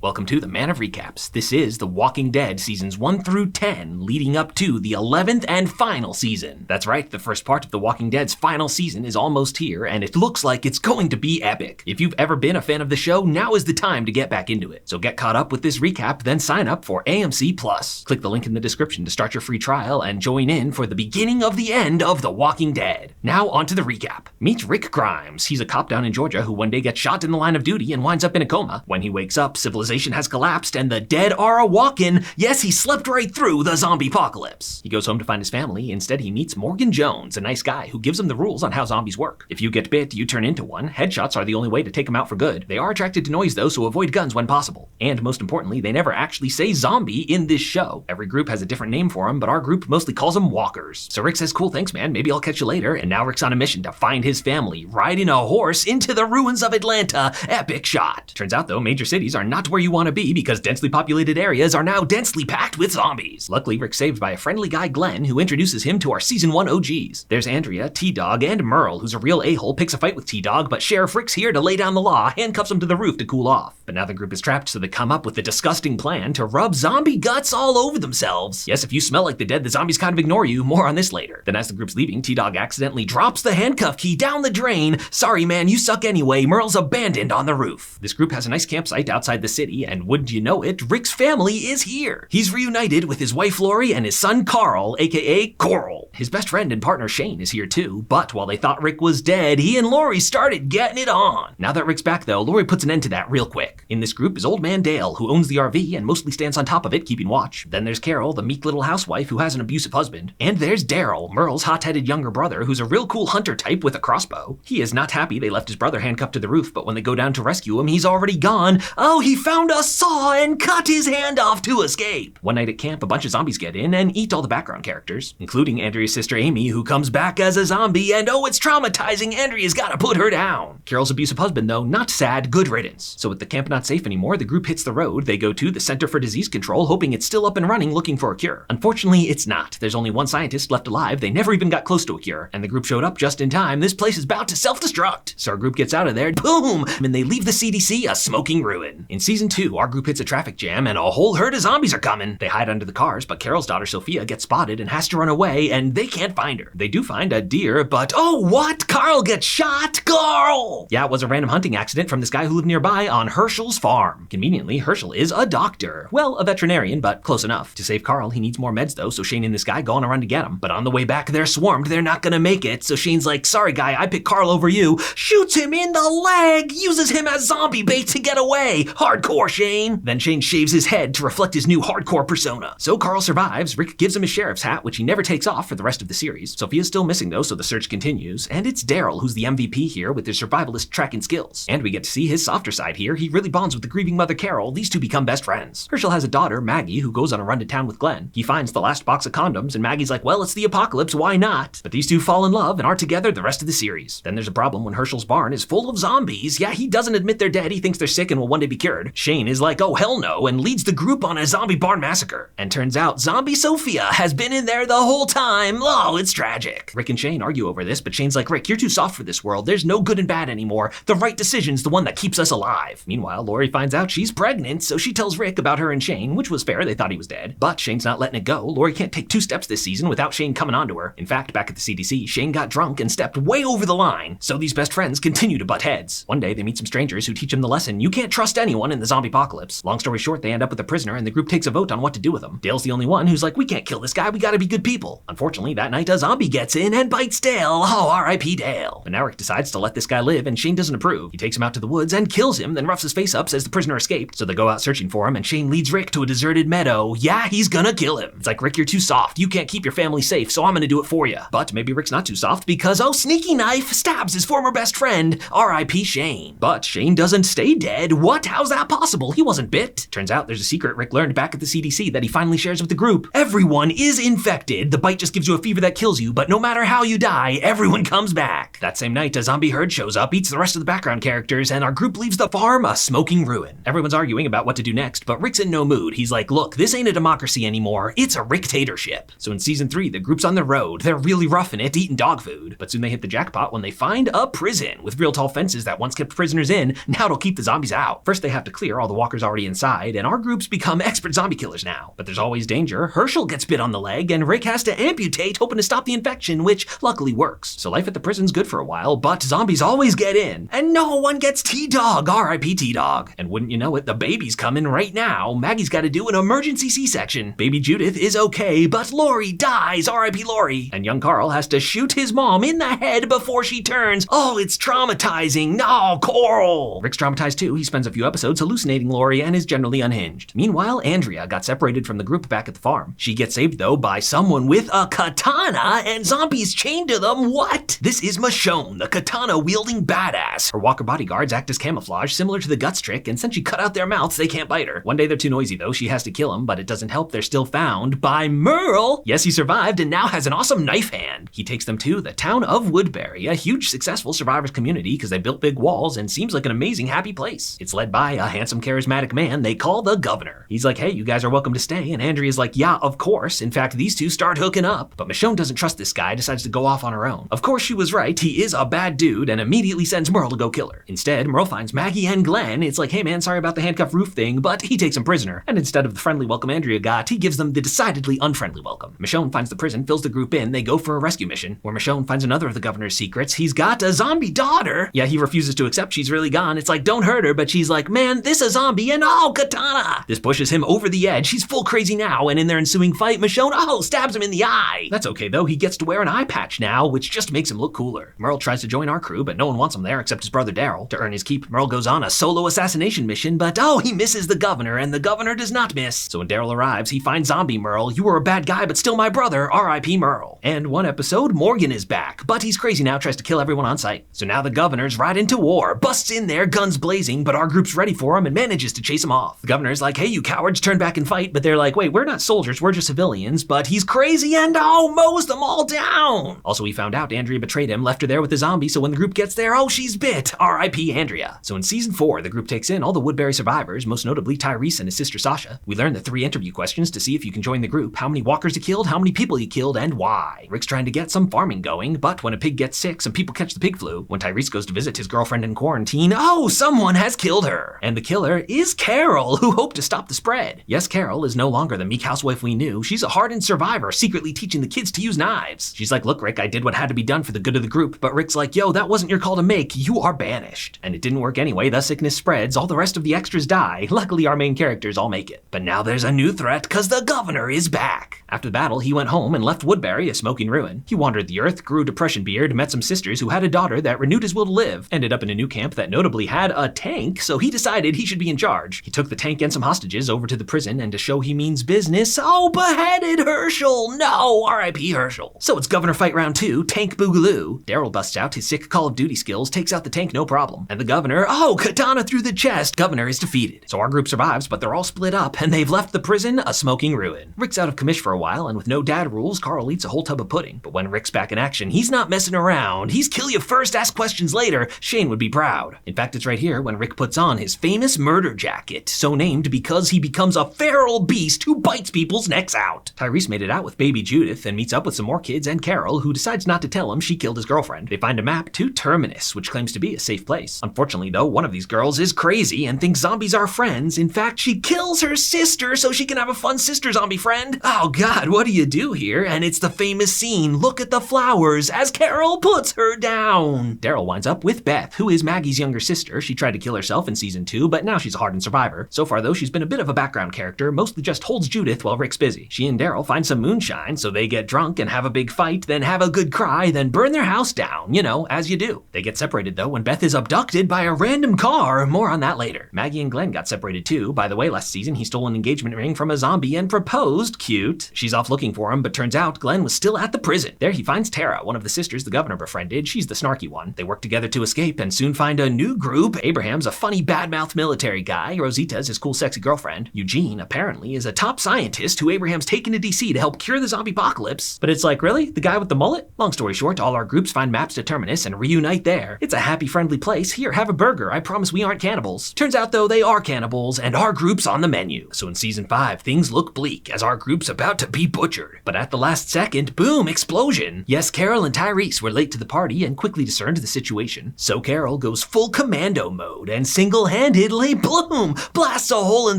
Welcome to the Man of Recaps. This is The Walking Dead Seasons 1 through 10, leading up to the 11th and final season. That's right, the first part of The Walking Dead's final season is almost here, and it looks like it's going to be epic. If you've ever been a fan of the show, now is the time to get back into it. So get caught up with this recap, then sign up for AMC+. Click the link in the description to start your free trial and join in for the beginning of the end of The Walking Dead. Now on to the recap. Meet Rick Grimes. He's a cop down in Georgia who one day gets shot in the line of duty and winds up in a coma. When he wakes up, civilization has collapsed and the dead are a-walkin'. Yes, he slept right through the zombie apocalypse. He goes home to find his family. Instead, he meets Morgan Jones, a nice guy who gives him the rules on how zombies work. If you get bit, you turn into one. Headshots are the only way to take them out for good. They are attracted to noise though, so avoid guns when possible. And most importantly, they never actually say zombie in this show. Every group has a different name for them, but our group mostly calls them walkers. So Rick says, cool, thanks man, maybe I'll catch you later. And now Rick's on a mission to find his family, riding a horse into the ruins of Atlanta. Epic shot. Turns out though, major cities are not where you want to be because densely populated areas are now densely packed with zombies. Luckily, Rick's saved by a friendly guy, Glenn, who introduces him to our Season 1 OGs. There's Andrea, T-Dog, and Merle, who's a real a-hole, picks a fight with T-Dog, but Sheriff Rick's here to lay down the law, handcuffs him to the roof to cool off. But now the group is trapped, so they come up with the disgusting plan to rub zombie guts all over themselves. Yes, if you smell like the dead, the zombies kind of ignore you. More on this later. Then as the group's leaving, T-Dog accidentally drops the handcuff key down the drain. Sorry man, you suck anyway. Merle's abandoned on the roof. This group has a nice campsite outside the city, and wouldn't you know it, Rick's family is here. He's reunited with his wife Lori and his son Carl, aka Coral. His best friend and partner Shane is here too, but while they thought Rick was dead, he and Lori started getting it on. Now that Rick's back though, Lori puts an end to that real quick. In this group is old man Dale, who owns the RV and mostly stands on top of it keeping watch. Then there's Carol, the meek little housewife who has an abusive husband. And there's Daryl, Merle's hot-headed younger brother, who's a real cool hunter type with a crossbow. He is not happy they left his brother handcuffed to the roof, but when they go down to rescue him, he's already gone. Oh, he found a saw and cut his hand off to escape. One night at camp, a bunch of zombies get in and eat all the background characters, including Andrea's sister Amy, who comes back as a zombie, and oh, it's traumatizing. Andrea's gotta put her down. Carol's abusive husband, though, not sad, good riddance. So with the camp not safe anymore, the group hits the road. They go to the Center for Disease Control, hoping it's still up and running, looking for a cure. Unfortunately, it's not. There's only one scientist left alive. They never even got close to a cure, and the group showed up just in time. This place is about to self-destruct. So our group gets out of there, boom, and they leave the CDC a smoking ruin. In Season 2, our group hits a traffic jam, and a whole herd of zombies are coming. They hide under the cars, but Carol's daughter Sophia gets spotted and has to run away, and they can't find her. They do find a deer, but oh, what? Carl gets shot? Carl! Yeah, it was a random hunting accident from this guy who lived nearby on Hershel's farm. Conveniently, Hershel is a doctor. Well, a veterinarian, but close enough. To save Carl, he needs more meds though, so Shane and this guy go on a run to get him. But on the way back, they're swarmed. They're not gonna make it, so Shane's like, sorry guy, I picked Carl over you. Shoots him in the leg, uses him as zombie bait to get away. Hardcore, Shane. Then Shane shaves his head to reflect his new hardcore persona. So Carl survives. Rick gives him his sheriff's hat, which he never takes off for the rest of the series. Sophia's still missing though, so the search continues. And it's Daryl who's the MVP here with his survivalist tracking skills. And we get to see his softer side here. He really bonds with the grieving mother Carol. These two become best friends. Hershel has a daughter, Maggie, who goes on a run to town with Glenn. He finds the last box of condoms, and Maggie's like, well, it's the apocalypse, why not? But these two fall in love and are together the rest of the series. Then there's a problem when Hershel's barn is full of zombies. Yeah, he doesn't admit they're dead. He thinks they're sick and will one day be cured. Shane is like, oh hell no, and leads the group on a zombie barn massacre. And turns out zombie Sophia has been in there the whole time. Oh, it's tragic. Rick and Shane argue over this, but Shane's like, Rick, you're too soft for this world. There's no good and bad anymore. The right decision's the one that keeps us alive. Meanwhile, Lori finds out she's pregnant, so she tells Rick about her and Shane, which was fair. They thought he was dead. But Shane's not letting it go. Lori can't take 2 steps this season without Shane coming onto her. In fact, back at the CDC, Shane got drunk and stepped way over the line. So these best friends continue to butt heads. One day, they meet some strangers who teach them the lesson. You can't trust anyone in the zombie apocalypse. Long story short, they end up with a prisoner and the group takes a vote on what to do with him. Dale's the only one who's like, we can't kill this guy. We gotta be good people. Unfortunately, that night a zombie gets in and bites Dale. Oh, R.I.P. Dale. But now Rick decides to let this guy live and Shane doesn't approve. He takes him out to the woods and kills him, then roughs his face up, says the prisoner escaped. So they go out searching for him and Shane leads Rick to a deserted meadow. Yeah, he's gonna kill him. It's like, Rick, you're too soft. You can't keep your family safe, so I'm gonna do it for you. But maybe Rick's not too soft because, oh, sneaky knife stabs his former best friend. R.I.P. Shane. But Shane doesn't stay dead. What? How's that possible? He wasn't bit. Turns out there's a secret Rick learned back at the CDC that he finally shares with the group. Everyone is infected. The bite just gives you a fever that kills you, but no matter how you die, everyone comes back. That same night, a zombie herd shows up, eats the rest of the background characters, and our group leaves the farm a smoking ruin. Everyone's arguing about what to do next, but Rick's in no mood. He's like, look, this ain't a democracy anymore. It's a Ricktatorship. So in Season 3, the group's on the road. They're really roughing it, eating dog food. But soon they hit the jackpot when they find a prison with real tall fences that once kept prisoners in. Now it'll keep the zombies out. First, they have to clear here, all the walkers already inside, and our groups become expert zombie killers now. But there's always danger. Hershel gets bit on the leg, and Rick has to amputate, hoping to stop the infection, which luckily works. So life at the prison's good for a while, but zombies always get in. And no one gets T-Dog, R.I.P. T-Dog. And wouldn't you know it, the baby's coming right now. Maggie's got to do an emergency C-section. Baby Judith is okay, but Lori dies, R.I.P. Lori. And young Carl has to shoot his mom in the head before she turns. Oh, it's traumatizing. No, Coral. Rick's traumatized too. He spends a few episodes hallucinating Lori and is generally unhinged. Meanwhile, Andrea got separated from the group back at the farm. She gets saved though by someone with a katana and zombies chained to them. What? This is Michonne, the katana-wielding badass. Her walker bodyguards act as camouflage, similar to the Guts trick, and since she cut out their mouths, they can't bite her. One day they're too noisy though. She has to kill them, but it doesn't help. They're still found by Merle. Yes, he survived and now has an awesome knife hand. He takes them to the town of Woodbury, a huge successful survivors community because they built big walls and seems like an amazing happy place. It's led by a handsome charismatic man they call the governor. He's like, hey, you guys are welcome to stay, and Andrea's like, yeah, of course. In fact, these two start hooking up, but Michonne doesn't trust this guy, decides to go off on her own. Of course she was right, he is a bad dude, and immediately sends Merle to go kill her. Instead, Merle finds Maggie and Glenn. It's like, hey man, sorry about the handcuff roof thing, but he takes them prisoner, and instead of the friendly welcome Andrea got, he gives them the decidedly unfriendly welcome. Michonne finds the prison, fills the group in, they go for a rescue mission, where Michonne finds another of the governor's secrets. He's got a zombie daughter. Yeah, he refuses to accept she's really gone. It's like, don't hurt her, but she's like, man, this a zombie, and oh, katana! This pushes him over the edge. She's full crazy now, and in their ensuing fight, Michonne, stabs him in the eye. That's okay though, he gets to wear an eye patch now, which just makes him look cooler. Merle tries to join our crew, but no one wants him there except his brother Daryl. To earn his keep, Merle goes on a solo assassination mission, but he misses the governor, and the governor does not miss. So when Daryl arrives, he finds zombie Merle. You were a bad guy, but still my brother, R.I.P. Merle. And one episode, Morgan is back, but he's crazy now, tries to kill everyone on sight. So now the governor's right into war, busts in there, guns blazing, but our group's ready for him and manages to chase him off. The governor's like, hey, you cowards, turn back and fight, but they're like, wait, we're not soldiers, we're just civilians, but he's crazy and mows them all down. Also, he found out Andrea betrayed him, left her there with the zombie, so when the group gets there, she's bit, R.I.P. Andrea. So in season 4, the group takes in all the Woodbury survivors, most notably Tyrese and his sister Sasha. We learn the 3 interview questions to see if you can join the group, how many walkers you killed, how many people you killed, and why. Rick's trying to get some farming going, but when a pig gets sick, some people catch the pig flu. When Tyrese goes to visit his girlfriend in quarantine, someone has killed her. And the killer is Carol, who hoped to stop the spread. Yes, Carol is no longer the meek housewife we knew. She's a hardened survivor, secretly teaching the kids to use knives. She's like, look, Rick, I did what had to be done for the good of the group, but Rick's like, yo, that wasn't your call to make. You are banished. And it didn't work anyway. The sickness spreads. All the rest of the extras die. Luckily, our main characters all make it. But now there's a new threat because the governor is back. After the battle, he went home and left Woodbury a smoking ruin. He wandered the earth, grew a depression beard, met some sisters who had a daughter that renewed his will to live, ended up in a new camp that notably had a tank, so he decided he should be in charge. He took the tank and some hostages over to the prison, and to show he means business, beheaded Hershel. No, R.I.P. Hershel. So it's governor fight round 2, tank boogaloo. Daryl busts out his sick Call of Duty skills, takes out the tank no problem. And the governor, katana through the chest. Governor is defeated. So our group survives, but they're all split up, and they've left the prison a smoking ruin. Rick's out of commish for a while, and with no dad rules, Carl eats a whole tub of pudding. But when Rick's back in action, he's not messing around. He's kill you first, ask questions later. Shane would be proud. In fact, it's right here when Rick puts on his famous murder jacket, so named because he becomes a feral beast who bites people's necks out. Tyrese made it out with baby Judith and meets up with some more kids and Carol, who decides not to tell him she killed his girlfriend. They find a map to Terminus, which claims to be a safe place. Unfortunately, though, one of these girls is crazy and thinks zombies are friends. In fact, she kills her sister so she can have a fun sister zombie friend. Oh god, what do you do here? And it's the famous scene, look at the flowers, as Carol puts her down. Daryl winds up with Beth, who is Maggie's younger sister. She tried to kill herself in season 2, but now she's a hardened survivor. So far though, she's been a bit of a background character, mostly just holds Judith while Rick's busy. She and Daryl find some moonshine, so they get drunk and have a big fight, then have a good cry, then burn their house down, as you do. They get separated though when Beth is abducted by a random car, more on that later. Maggie and Glenn got separated too. By the way, last season he stole an engagement ring from a zombie and proposed, cute. She's off looking for him, but turns out Glenn was still at the prison. There he finds Tara, one of the sisters the governor befriended. She's the snarky one. They work together to escape and soon find a new group. Abraham's a funny badmouth military guy. Rosita's his cool sexy girlfriend. Eugene, apparently, is a top scientist who Abraham's taken to DC to help cure the zombie apocalypse. But it's like, really? The guy with the mullet? Long story short, all our groups find maps to Terminus and reunite there. It's a happy, friendly place. Here, have a burger. I promise we aren't cannibals. Turns out, though, they are cannibals, and our group's on the menu. So in season 5, things look bleak as our group's about to be butchered. But at the last second, boom, explosion. Yes, Carol and Tyrese were late to the party and quickly discerned the situation. So Carol goes full commando mode and single-handed lay bloom, blasts a hole in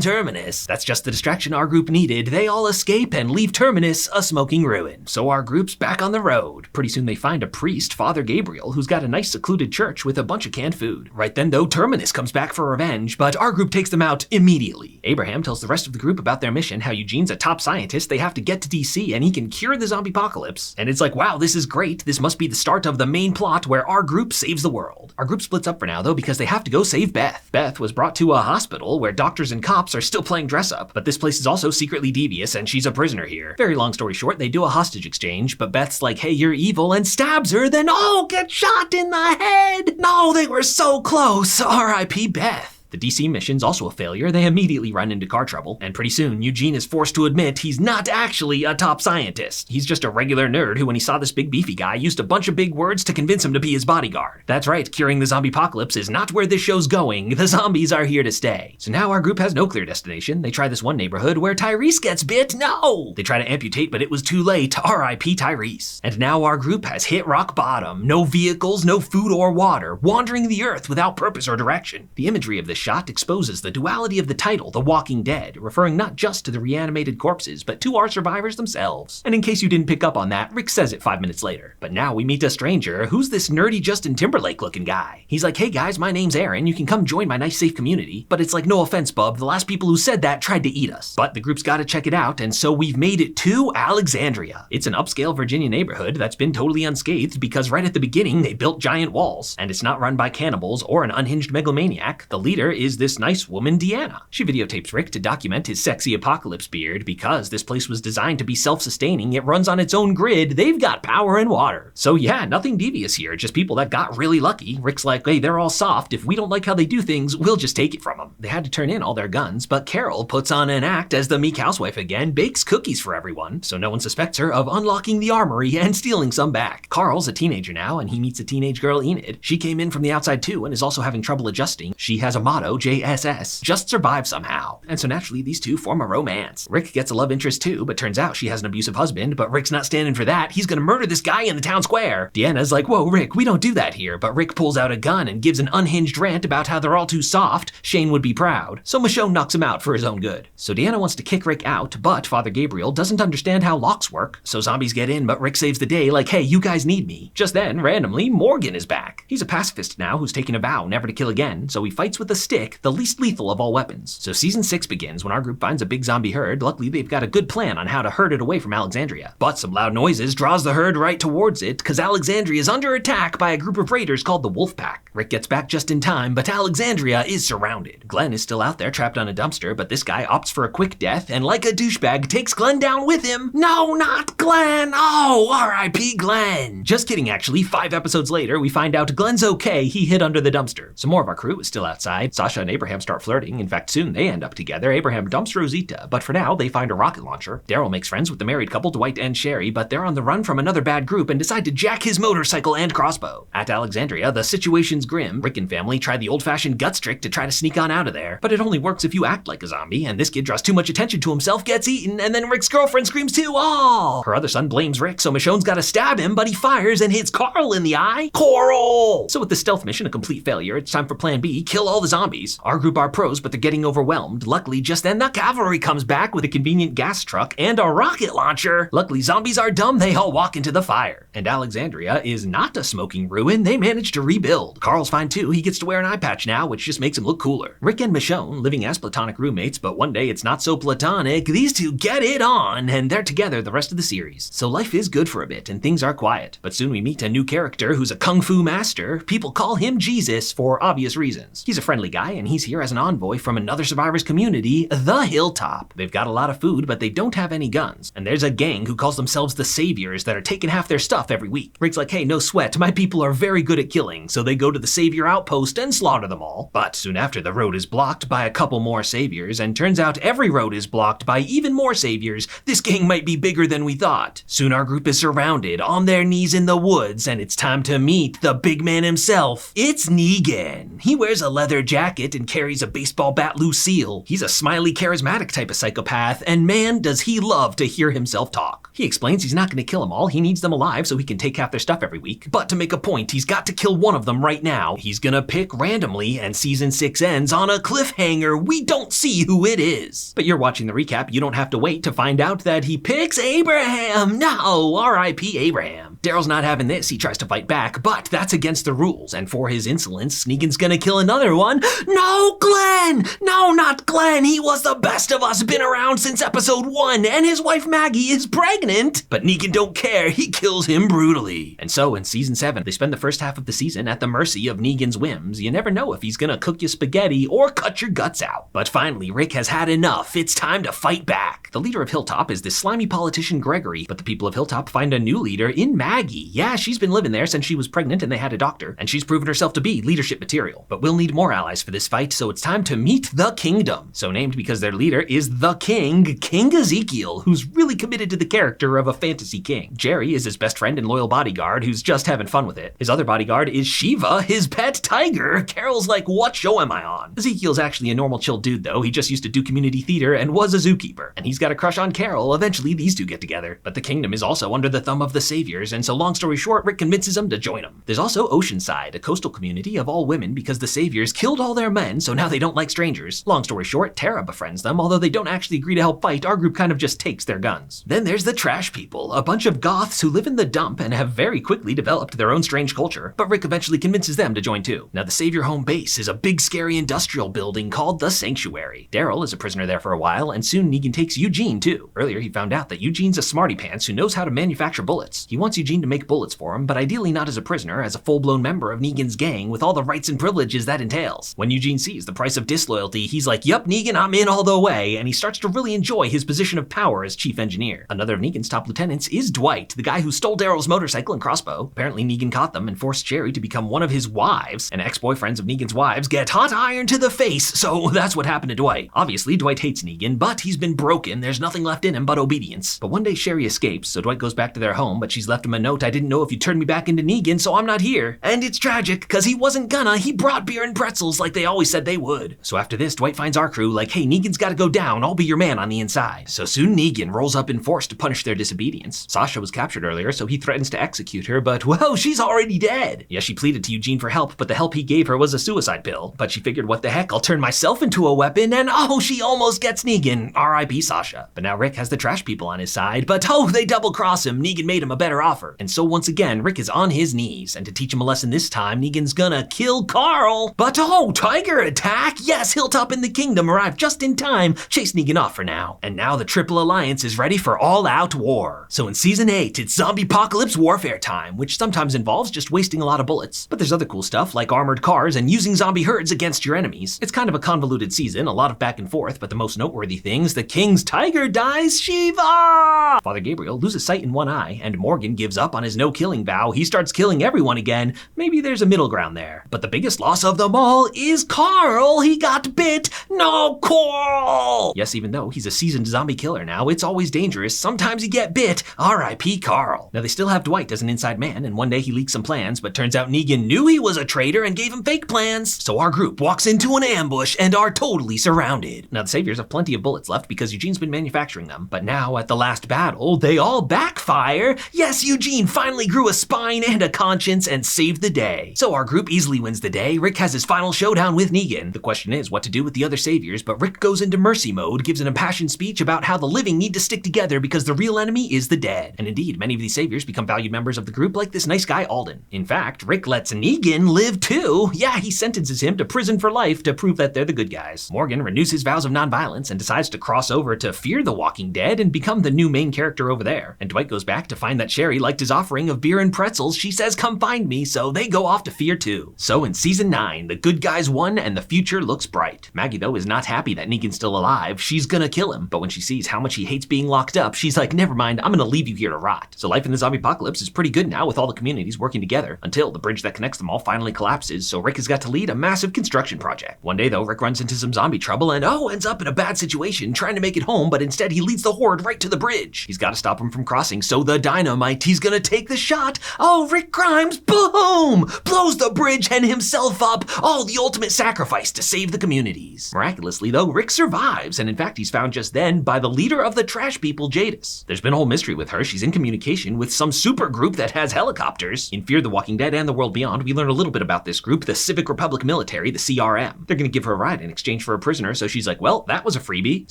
Terminus. That's just the distraction our group needed. They all escape and leave Terminus a smoking ruin. So our group's back on the road. Pretty soon they find a priest, Father Gabriel, who's got a nice secluded church with a bunch of canned food. Right then though, Terminus comes back for revenge, but our group takes them out immediately. Abraham tells the rest of the group about their mission, how Eugene's a top scientist, they have to get to DC and he can cure the zombie apocalypse. And it's like, wow, this is great. This must be the start of the main plot where our group saves the world. Our group splits up for now though because they have to go save Beth. Beth was brought to a hospital where doctors and cops are still playing dress up, but this place is also secretly devious and she's a prisoner here. Very long story short, they do a hostage exchange, but Beth's like, hey, you're evil, and stabs her, then gets shot in the head. No, they were so close. R.I.P. Beth. The DC mission's also a failure. They immediately run into car trouble, and pretty soon Eugene is forced to admit he's not actually a top scientist. He's just a regular nerd who, when he saw this big beefy guy, used a bunch of big words to convince him to be his bodyguard. That's right, curing the zombie apocalypse is not where this show's going. The zombies are here to stay. So now our group has no clear destination. They try this one neighborhood where Tyrese gets bit. No! They try to amputate, but it was too late. R.I.P. Tyrese. And now our group has hit rock bottom. No vehicles, no food or water, wandering the earth without purpose or direction. The imagery of this shot exposes the duality of the title, The Walking Dead, referring not just to the reanimated corpses, but to our survivors themselves. And in case you didn't pick up on that, Rick says it 5 minutes later. But now we meet a stranger. Who's this nerdy Justin Timberlake looking guy? He's like, hey guys, my name's Aaron. You can come join my nice safe community. But it's like, no offense, bub, the last people who said that tried to eat us. But the group's gotta check it out, and so we've made it to Alexandria. It's an upscale Virginia neighborhood that's been totally unscathed because right at the beginning they built giant walls. And it's not run by cannibals or an unhinged megalomaniac. The leader is this nice woman, Deanna. She videotapes Rick to document his sexy apocalypse beard. Because this place was designed to be self-sustaining, it runs on its own grid, they've got power and water. So yeah, nothing devious here, just people that got really lucky. Rick's like, hey, they're all soft. If we don't like how they do things, we'll just take it from them. They had to turn in all their guns, but Carol puts on an act as the meek housewife again, bakes cookies for everyone, so no one suspects her of unlocking the armory and stealing some back. Carl's a teenager now, and he meets a teenage girl, Enid. She came in from the outside too, and is also having trouble adjusting. She has a motto, JSS, just survive somehow. And so naturally, these two form a romance. Rick gets a love interest too, but turns out she has an abusive husband, but Rick's not standing for that. He's gonna murder this guy in the town square. Deanna's like, whoa, Rick, we don't do that here, but Rick pulls out a gun and gives an unhinged rant about how they're all too soft. Shane would be proud. So Michonne knocks him out for his own good. So Deanna wants to kick Rick out, but Father Gabriel doesn't understand how locks work. So zombies get in, but Rick saves the day like, hey, you guys need me. Just then, randomly, Morgan is back. He's a pacifist now who's taken a vow never to kill again, so he fights with a stick, the least lethal of all weapons. So season 6 begins when our group finds a big zombie herd. Luckily, they've got a good plan on how to herd it away from Alexandria. But some loud noises draws the herd right towards it, because Alexandria is under attack by a group of raiders called the Wolf Pack. Rick gets back just in time, but Alexandria is surrounded. Glenn is still out there trapped on a dumpster, but this guy opts for a quick death, and like a douchebag, takes Glenn down with him. No, not Glenn! Oh, R.I.P. Glenn! Just kidding, actually. 5 episodes later, we find out Glenn's okay, he hid under the dumpster. Some more of our crew is still outside. Sasha and Abraham start flirting. In fact, soon they end up together. Abraham dumps Rosita, but for now, they find a rocket launcher. Daryl makes friends with the married couple, Dwight and Sherry, but they're on the run from another bad group and decide to jack his motorcycle and crossbow. At Alexandria, the situation's grim. Rick and family try the old-fashioned guts trick to try to sneak on out of there, but it only works if you act like a zombie, and this kid draws too much attention to himself, gets eaten, and then Rick's girlfriend screams too. Oh! Her other son blames Rick, so Michonne's gotta stab him, but he fires and hits Carl in the eye. Coral! So with the stealth mission a complete failure, it's time for plan B, kill all the zombies. Our group are pros, but they're getting overwhelmed. Luckily, just then the cavalry comes back with a convenient gas truck and a rocket launcher. Luckily, zombies are dumb, they all walk into the fire. And Alexandria is not a smoking ruin, they manage to rebuild. Carl's fine too, he gets to wear an eye patch now, which just makes him look cooler. Rick and Michonne, living as platonic roommates, but one day it's not so platonic, these two get it on, and they're together the rest of the series. So life is good for a bit, and things are quiet. But soon we meet a new character who's a kung fu master. People call him Jesus for obvious reasons. He's a friendly guy, and he's here as an envoy from another survivors community, the Hilltop. They've got a lot of food, but they don't have any guns. And there's a gang who calls themselves the Saviors that are taking half their stuff every week. Rick's like, hey, no sweat, my people are very good at killing, so they go to the Savior outpost and slaughter them all. But soon after, the road is blocked by a couple more Saviors, and turns out every road is blocked by even more Saviors. This gang might be bigger than we thought. Soon our group is surrounded, on their knees in the woods, and it's time to meet the big man himself. It's Negan. He wears a leather jacket and carries a baseball bat Lucille. He's He's a smiley, charismatic type of psychopath, and man, does he love to hear himself talk. He explains he's not going to kill them all, he needs them alive so he can take half their stuff every week. But to make a point, he's got to kill one of them right now. He's gonna pick randomly, and season 6 ends on a cliffhanger. We don't see who it is. But you're watching the recap, you don't have to wait to find out that he picks Abraham. No, R.I.P. Abraham. Daryl's not having this, he tries to fight back, but that's against the rules, and for his insolence, Negan's gonna kill another one. No, Glenn! No, not Glenn! He was the best of us, been around since episode 1, and his wife Maggie is pregnant! But Negan don't care, he kills him brutally. And so, in season 7, they spend the first half of the season at the mercy of Negan's whims. You never know if he's gonna cook you spaghetti or cut your guts out. But finally, Rick has had enough, it's time to fight back. The leader of Hilltop is this slimy politician Gregory, but the people of Hilltop find a new leader in Maggie. Yeah, she's been living there since she was pregnant and they had a doctor, and she's proven herself to be leadership material. But we'll need more allies for this fight, so it's time to meet the Kingdom. So named because their leader is the King, King Ezekiel, who's really committed to the character of a fantasy king. Jerry is his best friend and loyal bodyguard who's just having fun with it. His other bodyguard is Shiva, his pet tiger. Carol's like, what show am I on? Ezekiel's actually a normal chill dude though, he just used to do community theater and was a zookeeper. And he's got a crush on Carol, eventually these two get together. But the Kingdom is also under the thumb of the Saviors, and so long story short, Rick convinces him to join him. There's also Oceanside, a coastal community of all women because the Saviors killed all their men, so now they don't like strangers. Long story short, Tara befriends them, although they don't actually agree to help fight, our group kind of just takes their guns. Then there's the Trash People, a bunch of goths who live in the dump and have very quickly developed their own strange culture, but Rick eventually convinces them to join too. Now the Savior home base is a big scary industrial building called the Sanctuary. Daryl is a prisoner there for a while, and soon Negan takes Eugene too. Earlier he found out that Eugene's a smarty pants who knows how to manufacture bullets. He wants Eugene to make bullets for him, but ideally not as a prisoner, as a full-blown member of Negan's gang with all the rights and privileges that entails. When Eugene sees the price of disloyalty, he's like, yup, Negan, I'm in all the way, and he starts to really enjoy his position of power as chief engineer. Another of Negan's top lieutenants is Dwight, the guy who stole Daryl's motorcycle and crossbow. Apparently Negan caught them and forced Jerry to become one of his wives, and ex-boyfriends of Negan's wives get hot iron to the face, so that's what happened to Dwight. Obviously, Dwight hates Negan, but he's been broken, there's nothing left in him but obedience. But one day Sherry escapes, so Dwight goes back to their home, but she's left him a note, I didn't know if you turned me back into Negan, so I'm not here. And it's tragic, cause he wasn't gonna, he brought beer and pretzels like they always said they would. So after this, Dwight finds our crew like, hey, Negan's gotta go down, I'll be your man on the inside. So soon Negan rolls up in force to punish their disobedience. Sasha was captured earlier, so he threatens to execute her, but whoa, she's already dead. Yeah, she pleaded to Eugene for help, but the help he gave her was a suicide pill. But she figured, what the heck, I'll turn myself into a weapon, and oh, she almost gets Negan. R.I.P. Sasha. But now Rick has the Trash People on his side, but oh, they double cross him. Negan made him a better offer. And so once again, Rick is on his knees, and to teach him a lesson this time, Negan's gonna kill Carl. But oh, tiger attack! Yes, Hilltop and the Kingdom arrive just in time. Chase Negan off for now. And now the Triple Alliance is ready for all-out war. So in season 8, it's zombie-apocalypse warfare time, which sometimes involves just wasting a lot of bullets. But there's other cool stuff like armored cars and using zombie herds against your enemies. It's kind of a convoluted season, a lot of back and forth, but the most noteworthy things, the King's tiger dies, Shiva! Father Gabriel loses sight in one eye, and Morgan gives up on his no-killing vow. He starts killing everyone again. Maybe there's a middle ground there. But the biggest loss of them all is Carl. He got bit. No, Carl! Yes, even though he's a seasoned zombie killer now, it's always dangerous. Sometimes you get bit. R.I.P. Carl. Now they still have Dwight as an inside man, and one day he leaks some plans, but turns out Negan knew he was a traitor and gave him fake plans. So our group walks into an ambush and are totally surrounded. Now the Saviors have plenty of bullets left because Eugene's been manufacturing them, but now at the last battle, they all backfire. Yes, Eugene finally grew a spine and a conscience and saved the day. So our group easily wins the day. Rick has his final showdown with Negan. The question is what to do with the other Saviors, but Rick goes into mercy mode, gives an impassioned speech about how the living need to stick together because the real enemy is the dead. And indeed, many of these Saviors become valued members of the group like this nice guy Alden. In fact, Rick lets Negan live too. Yeah, he sentences him to prison for life to prove that they're the good guys. Morgan renews his vows of nonviolence and decides to cross over to Fear the Walking Dead and become the new main character over there. And Dwight goes back to find that Sherry liked his offering of beer and pretzels. She says, come find me, so they go off to Fear too. So in season 9, the good guys won and the future looks bright. Maggie, though, is not happy that Negan's still alive. She's gonna kill him. But when she sees how much he hates being locked up, she's like, never mind, I'm gonna leave you here to rot. So life in the zombie apocalypse is pretty good now with all the communities working together until the bridge that connects them all finally collapses, so Rick has got to lead a massive construction project. One day, though, Rick runs into some zombie trouble and ends up in a bad situation trying to make it home home, but instead he leads the horde right to the bridge. He's got to stop him from crossing, so the dynamite, he's gonna take the shot. Oh, Rick Grimes, boom! Blows the bridge and himself up. Oh, the ultimate sacrifice to save the communities. Miraculously, though, Rick survives, and in fact, he's found just then by the leader of the trash people, Jadis. There's been a whole mystery with her. She's in communication with some super group that has helicopters. In Fear the Walking Dead and The World Beyond, we learn a little bit about this group, the Civic Republic Military, the CRM. They're gonna give her a ride in exchange for a prisoner, so she's like, well, that was a freebie.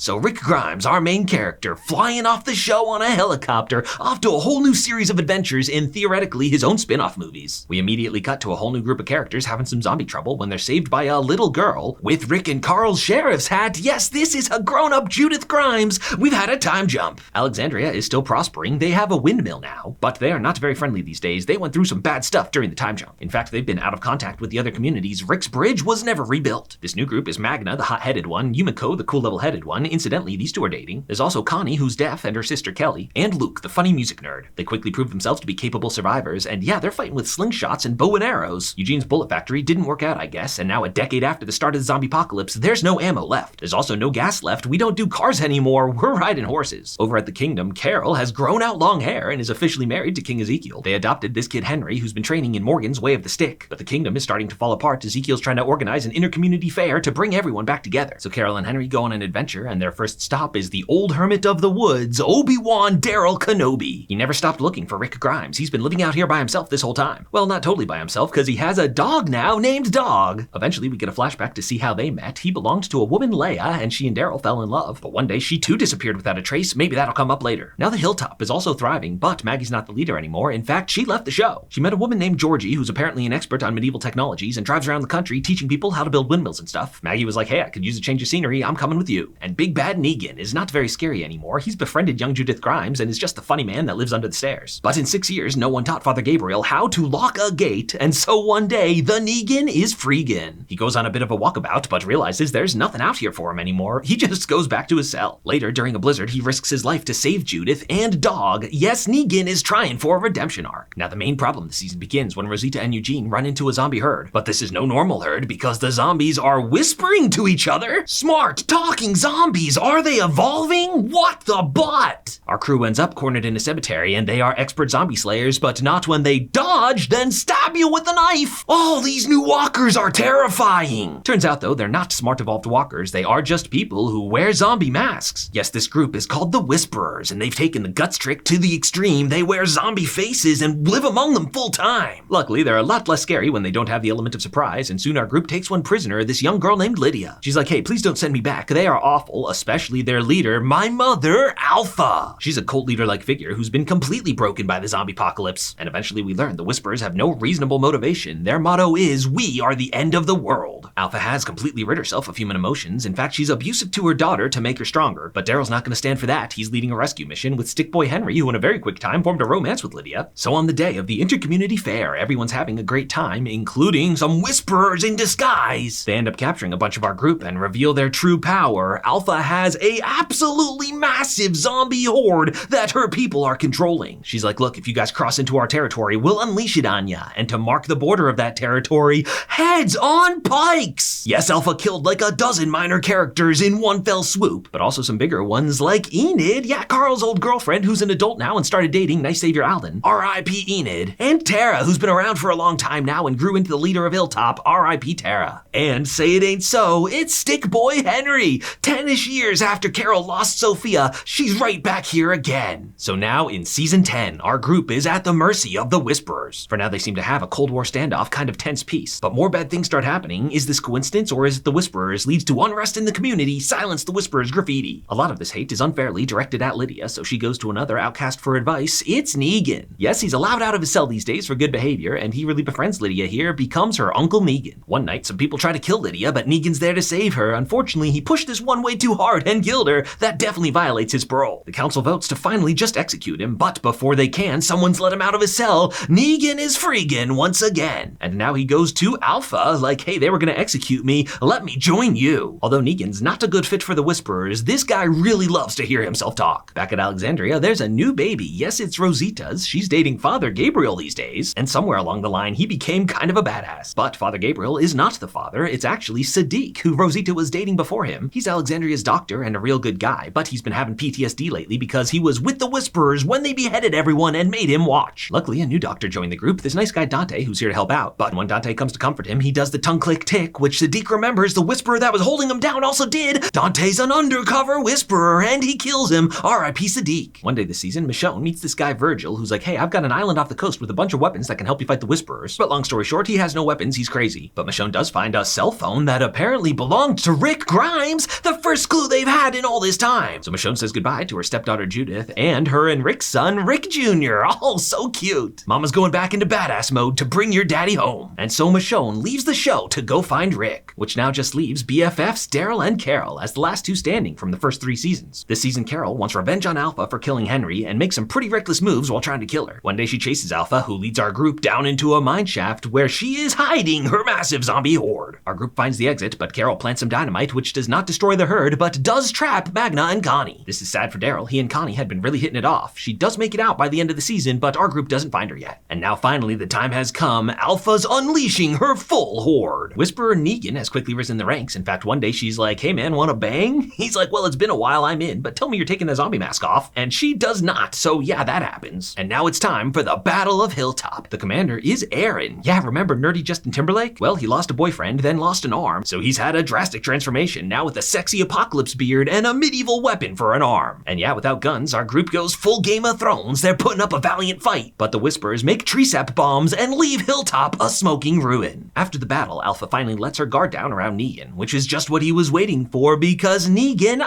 So Rick Grimes, our main character, flying off the show on a helicopter, off to a whole new series of adventures in, theoretically, his own spin-off movies. We immediately cut to a whole new group of characters having some zombie trouble when they're saved by a little girl with Rick and Carl's sheriff's hat. Yes, this is a grown-up Judith Grimes. We've had a time jump. Alexandria is still prospering. They have a windmill now, but they are not very friendly these days. They went through some bad stuff during the time jump. In fact, they've been out of contact with the other communities. Rick's bridge was never rebuilt. This new group is Magna, the hot-headed one, Yumiko, the cool level-headed one. Incidentally, these two are dating. There's also Connie, who's deaf, and her sister Kelly, and Luke, the funny music nerd. They quickly prove themselves to be capable survivors, and yeah, they're fighting with slingshots and bow and arrows. Eugene's bullet factory didn't work out, I guess, and now a decade after the start of the zombie apocalypse, there's no ammo left. There's also no gas left. We don't do cars anymore. We're riding horses. Over at the kingdom, Carol has grown out long hair and is officially married to King Ezekiel. They adopted this kid Henry, who's been training in Morgan's way of the stick, but the kingdom is starting to fall apart. Ezekiel's trying to organize an inter-community fair to bring everyone back together. So Carol and Henry go on an adventure, and their first stop is the old hermit of the woods, Obi-Wan Daryl Kenobi. He never stopped looking for Rick Grimes. He's been living out here by himself this whole time. Well, not totally by himself, because he has a dog now named Dog. Eventually, we get a flashback to see how they met. He belonged to a woman, Leah, and she and Daryl fell in love. But one day, she too disappeared without a trace. Maybe that'll come up later. Now the Hilltop is also thriving, but Maggie's not the leader anymore. In fact, she left the show. She met a woman named Georgie, who's apparently an expert on medieval technologies and drives around the country teaching people how to build windmills and stuff. Maggie was like, hey, I could use a change of scenery. I'm coming with you. And Big Bad Negan is not very scary anymore. He's befriended young Judith Grimes and is just the funny man that lives under the stairs. But in 6 years, no one taught Father Gabriel how to lock a gate, and so one day, the Negan is freegan. He goes on a bit of a walkabout, but realizes there's nothing out here for him anymore. He just goes back to his cell. Later, during a blizzard, he risks his life to save Judith and Dog. Yes, Negan is trying for a redemption arc. Now, the main problem this season begins when Rosita and Eugene run into a zombie herd. But this is no normal herd because the zombies are whispering to each other. Smart, talking zombies. Are they evolving? What the butt? Our crew ends up cornered in a cemetery, and they are expert zombie slayers, but not when they dodge, then stab you with a knife. All these new walkers are terrifying. Turns out, though, they're not smart evolved walkers. They are just people who wear zombie masks. Yes, this group is called the Whisperers, and they've taken the guts trick to the extreme. They wear zombie faces and live among them full time. Luckily, they're a lot less scary when they don't have the element of surprise, and soon our group takes one prisoner, this young girl named Lydia. She's like, hey, please don't send me back. They are awful, especially their leader, my mother, Alpha. She's a cult leader-like figure who's been completely broken by the zombie apocalypse. And eventually we learn the Whisperers have no reasonable motivation. Their motto is, we are the end of the world. Alpha has completely rid herself of human emotions. In fact, she's abusive to her daughter to make her stronger. But Daryl's not going to stand for that. He's leading a rescue mission with Stick Boy Henry, who in a very quick time formed a romance with Lydia. So on the day of the inter-community fair, everyone's having a great time, including some Whisperers in disguise. They end up capturing a bunch of our group and reveal their true power. Alpha has a absolutely massive zombie horde that her people are controlling. She's like, look, if you guys cross into our territory, we'll unleash it on ya. And to mark the border of that territory, heads on pikes. Yes, Alpha killed like a dozen minor characters in one fell swoop, but also some bigger ones like Enid, yeah, Carl's old girlfriend who's an adult now and started dating nice savior Alden, R.I.P. Enid, and Tara, who's been around for a long time now and grew into the leader of Hilltop, R.I.P. Tara. And say it ain't so, it's Stick Boy Henry. 10-ish years after Carol lost Sophia, she's right back here again. So now in season 10, our group is at the mercy of the Whisperers. For now, they seem to have a Cold War standoff, kind of tense peace. But more bad things start happening. Is this coincidence, or is it the Whisperers leads to unrest in the community? Silence the Whisperers graffiti. A lot of this hate is unfairly directed at Lydia, so she goes to another outcast for advice. It's Negan. Yes, he's allowed out of his cell these days for good behavior, and he really befriends Lydia here, becomes her Uncle Negan. One night, some people try to kill Lydia, but Negan's there to save her. Unfortunately, he pushed this one way too hard and killed her. That definitely violates his parole. The council votes to finally just execute him, but before they can, someone's let him out of his cell. Negan is freegan once again. And now he goes to Alpha, like, hey, they were gonna execute me, let me join you. Although Negan's not a good fit for the Whisperers, this guy really loves to hear himself talk. Back at Alexandria, there's a new baby. Yes, it's Rosita's. She's dating Father Gabriel these days. And somewhere along the line, he became kind of a badass. But Father Gabriel is not the father. It's actually Sadiq, who Rosita was dating before him. He's Alexandria's doctor and a real real good guy, but he's been having PTSD lately because he was with the Whisperers when they beheaded everyone and made him watch. Luckily, a new doctor joined the group, this nice guy Dante, who's here to help out. But when Dante comes to comfort him, he does the tongue click tick, which Sadiq remembers the Whisperer that was holding him down also did. Dante's an undercover Whisperer, and he kills him. R.I.P. Sadiq. One day this season, Michonne meets this guy Virgil, who's like, hey, I've got an island off the coast with a bunch of weapons that can help you fight the Whisperers. But long story short, he has no weapons, he's crazy. But Michonne does find a cell phone that apparently belonged to Rick Grimes, the first clue they've had in all this time. So Michonne says goodbye to her stepdaughter Judith and her and Rick's son, Rick Jr. Oh, so cute. Mama's going back into badass mode to bring your daddy home. And so Michonne leaves the show to go find Rick, which now just leaves BFFs Daryl and Carol as the last two standing from the first 3 seasons. This season, Carol wants revenge on Alpha for killing Henry and makes some pretty reckless moves while trying to kill her. One day she chases Alpha, who leads our group down into a mine shaft where she is hiding her massive zombie horde. Our group finds the exit, but Carol plants some dynamite, which does not destroy the herd, but does trap Magna and Connie. This is sad for Daryl. He and Connie had been really hitting it off. She does make it out by the end of the season, but our group doesn't find her yet. And now finally the time has come. Alpha's unleashing her full horde. Whisperer Negan has quickly risen the ranks. In fact, one day she's like, hey man, wanna bang? He's like, well, it's been a while, I'm in, but tell me you're taking the zombie mask off. And she does not, so yeah, that happens. And now it's time for the Battle of Hilltop. The commander is Aaron. Yeah, remember nerdy Justin Timberlake? Well, he lost a boyfriend, then lost an arm, so he's had a drastic transformation, now with a sexy apocalypse beard and a medieval weapon for an arm. And yeah, without guns, our group goes full Game of Thrones. They're putting up a valiant fight, but the Whisperers make tree sap bombs and leave Hilltop a smoking ruin. After the battle, Alpha finally lets her guard down around Negan, which is just what he was waiting for because Negan,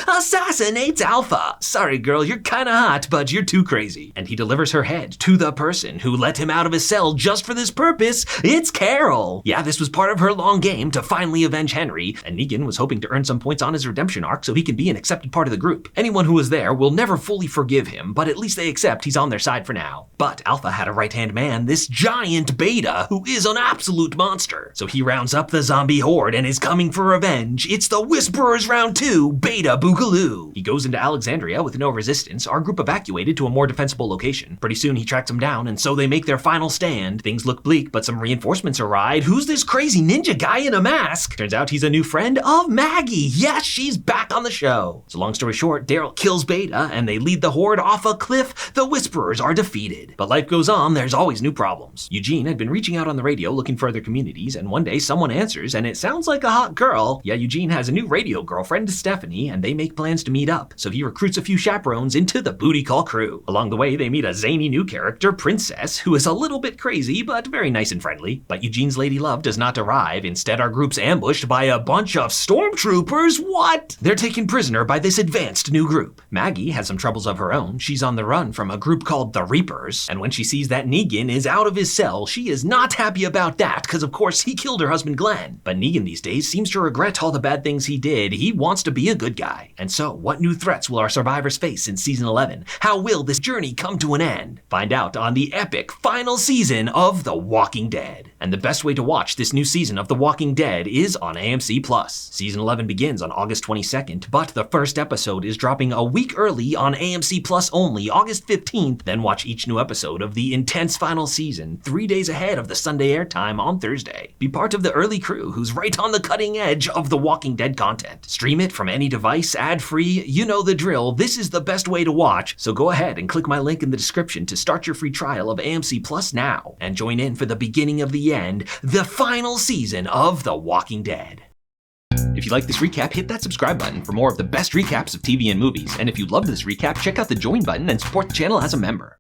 assassinates Alpha. Sorry girl, you're kinda hot, but you're too crazy. And he delivers her head to the person who let him out of his cell just for this purpose. It's Carol. Yeah, this was part of her long game to finally avenge Henry, and Negan was hoping to earn some points on his redemption arc so he can be an accepted part of the group. Anyone who was there will never fully forgive him, but at least they accept he's on their side for now. But Alpha had a right-hand man, this giant Beta, who is an absolute monster. So he rounds up the zombie horde and is coming for revenge. It's the Whisperers round 2, Beta Boogaloo. He goes into Alexandria with no resistance, our group evacuated to a more defensible location. Pretty soon he tracks them down, and so they make their final stand. Things look bleak, but some reinforcements arrive. Who's this crazy ninja guy in a mask? Turns out he's a new friend of Maggie. Yes, she's back on the show. So long story short, Daryl kills Beta, and they lead the horde off a cliff. The Whisperers are defeated. But life goes on, there's always new problems. Eugene had been reaching out on the radio looking for other communities, and one day someone answers, and it sounds like a hot girl. Yeah, Eugene has a new radio girlfriend, Stephanie, and they make plans to meet up. So he recruits a few chaperones into the booty call crew. Along the way, they meet a zany new character, Princess, who is a little bit crazy, but very nice and friendly. But Eugene's lady love does not arrive. Instead, our group's ambushed by a bunch of stormtroopers. What? They're taken prisoner by this advanced new group. Maggie has some troubles of her own. She's on the run from a group called the Reapers. And when she sees that Negan is out of his cell, she is not happy about that, because of course he killed her husband Glenn. But Negan these days seems to regret all the bad things he did. He wants to be a good guy. And so, what new threats will our survivors face in season 11? How will this journey come to an end? Find out on the epic final season of The Walking Dead. And the best way to watch this new season of The Walking Dead is on AMC+. Season 11 begins on August 22nd, but the first episode is dropping a week early on AMC+ only, August 15th. Then watch each new episode of the intense final season 3 days ahead of the Sunday airtime on Thursday. Be part of the early crew who's right on the cutting edge of The Walking Dead content. Stream it from any device, ad-free, you know the drill. This is the best way to watch, so go ahead and click my link in the description to start your free trial of AMC+ now, and join in for the beginning of the end, the final season of The Walking Dead. If you like this recap, hit that subscribe button for more of the best recaps of TV and movies. And if you loved this recap, check out the join button and support the channel as a member.